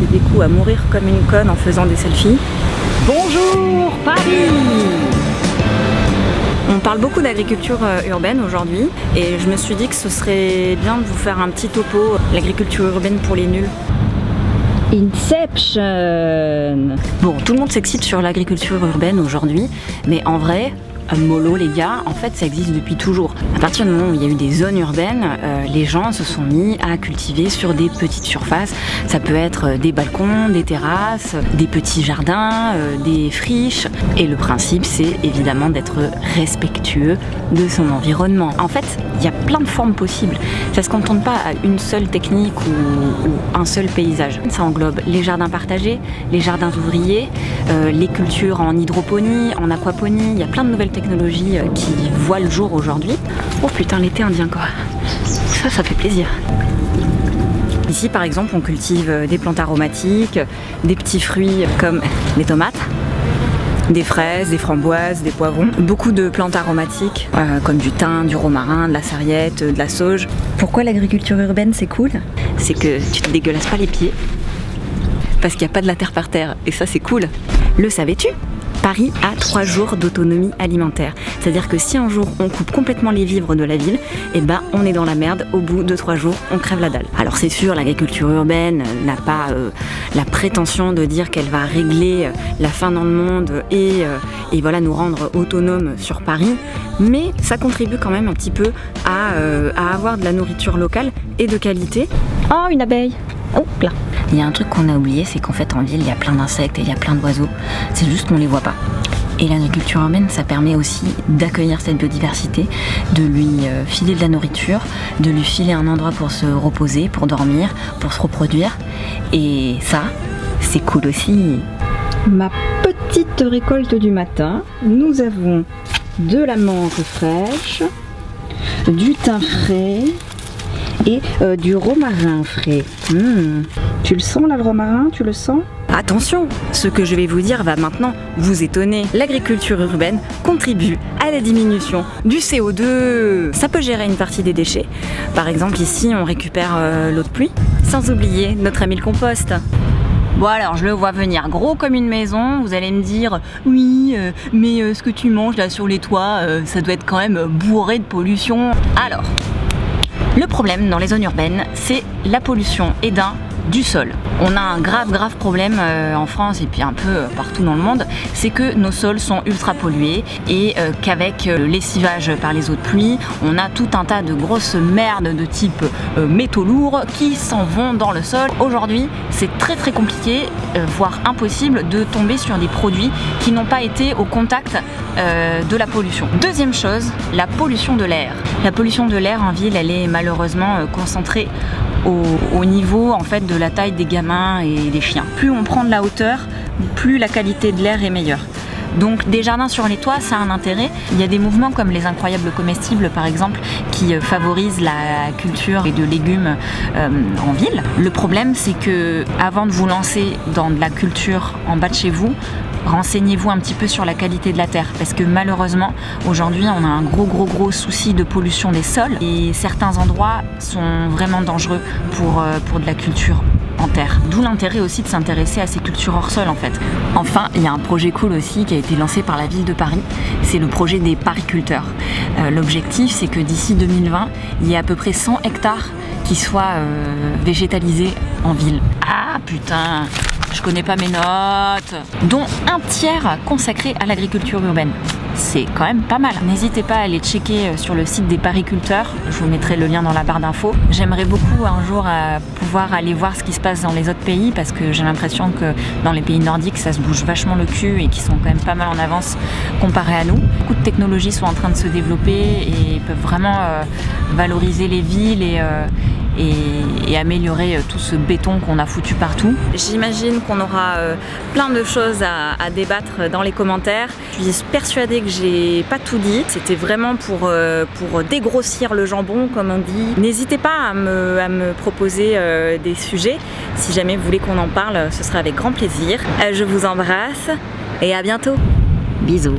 passer des coups à mourir comme une conne en faisant des selfies. Bonjour Paris! On parle beaucoup d'agriculture urbaine aujourd'hui et je me suis dit que ce serait bien de vous faire un petit topo, l'agriculture urbaine pour les nuls. Inception! Bon, tout le monde s'excite sur l'agriculture urbaine aujourd'hui, mais en vrai, mollo les gars, en fait ça existe depuis toujours. À partir du moment où il y a eu des zones urbaines, les gens se sont mis à cultiver sur des petites surfaces. Ça peut être des balcons, des terrasses, des petits jardins, des friches. Et le principe c'est évidemment d'être respectueux de son environnement. En fait, il y a plein de formes possibles. Ça se contente pas à une seule technique ou un seul paysage. Ça englobe les jardins partagés, les jardins ouvriers, les cultures en hydroponie, en aquaponie. Il y a plein de nouvelles technologies qui voient le jour aujourd'hui. Oh putain, l'été indien quoi. Ça fait plaisir. Ici par exemple on cultive des plantes aromatiques, des petits fruits comme les tomates, des fraises, des framboises, des poivrons. Beaucoup de plantes aromatiques comme du thym, du romarin, de la sarriette, de la sauge. Pourquoi l'agriculture urbaine c'est cool? C'est que tu te dégueulasses pas les pieds parce qu'il n'y a pas de la terre par terre et ça c'est cool. Le savais-tu? Paris a 3 jours d'autonomie alimentaire. C'est-à-dire que si un jour on coupe complètement les vivres de la ville, et ben on est dans la merde, au bout de 3 jours on crève la dalle. Alors c'est sûr, l'agriculture urbaine n'a pas la prétention de dire qu'elle va régler la faim dans le monde et voilà nous rendre autonomes sur Paris, mais ça contribue quand même un petit peu à avoir de la nourriture locale et de qualité. Oh, une abeille! Oh là. Il y a un truc qu'on a oublié, c'est qu'en fait en ville il y a plein d'insectes et il y a plein d'oiseaux, c'est juste qu'on les voit pas. Et l'agriculture urbaine, ça permet aussi d'accueillir cette biodiversité, de lui filer de la nourriture, de lui filer un endroit pour se reposer, pour dormir, pour se reproduire. Et ça, c'est cool aussi. Ma petite récolte du matin, nous avons de la menthe fraîche, du thym frais, et du romarin frais. Tu le sens là le romarin? Tu le sens? Attention, ce que je vais vous dire va maintenant vous étonner. L'agriculture urbaine contribue à la diminution du CO2. Ça peut gérer une partie des déchets. Par exemple ici on récupère l'eau de pluie, sans oublier notre ami le compost. Bon alors je le vois venir gros comme une maison, vous allez me dire oui mais ce que tu manges là sur les toits ça doit être quand même bourré de pollution. Alors le problème dans les zones urbaines, c'est la pollution et du sol. On a un grave problème en France et puis un peu partout dans le monde, c'est que nos sols sont ultra pollués et qu'avec le lessivage par les eaux de pluie, on a tout un tas de grosses merdes de type métaux lourds qui s'en vont dans le sol. Aujourd'hui, c'est très compliqué, voire impossible de tomber sur des produits qui n'ont pas été au contact de la pollution. Deuxième chose, la pollution de l'air. La pollution de l'air en ville, elle est malheureusement concentrée au niveau en fait de la taille des gamins et des chiens. Plus on prend de la hauteur, plus la qualité de l'air est meilleure. Donc des jardins sur les toits, ça a un intérêt. Il y a des mouvements comme les incroyables comestibles par exemple qui favorisent la culture et de légumes en ville. Le problème c'est que avant de vous lancer dans de la culture en bas de chez vous, renseignez-vous un petit peu sur la qualité de la terre parce que malheureusement aujourd'hui on a un gros souci de pollution des sols et certains endroits sont vraiment dangereux pour de la culture en terre. D'où l'intérêt aussi de s'intéresser à ces cultures hors sol en fait. Enfin, il y a un projet cool aussi qui a été lancé par la ville de Paris, c'est le projet des pariculteurs. L'objectif c'est que d'ici 2020, il y ait à peu près 100 hectares qui soient végétalisés en ville. Ah putain, je connais pas mes notes. Dont un tiers consacré à l'agriculture urbaine. C'est quand même pas mal. N'hésitez pas à aller checker sur le site des pariculteurs. Je vous mettrai le lien dans la barre d'infos. J'aimerais beaucoup un jour pouvoir aller voir ce qui se passe dans les autres pays parce que j'ai l'impression que dans les pays nordiques ça se bouge vachement le cul et qu'ils sont quand même pas mal en avance comparé à nous. Beaucoup de technologies sont en train de se développer et peuvent vraiment valoriser les villes et améliorer tout ce béton qu'on a foutu partout. J'imagine qu'on aura plein de choses à débattre dans les commentaires. Je suis persuadée que j'ai pas tout dit. C'était vraiment pour dégrossir le jambon comme on dit. N'hésitez pas à me proposer des sujets. Si jamais vous voulez qu'on en parle, ce sera avec grand plaisir. Je vous embrasse et à bientôt. Bisous.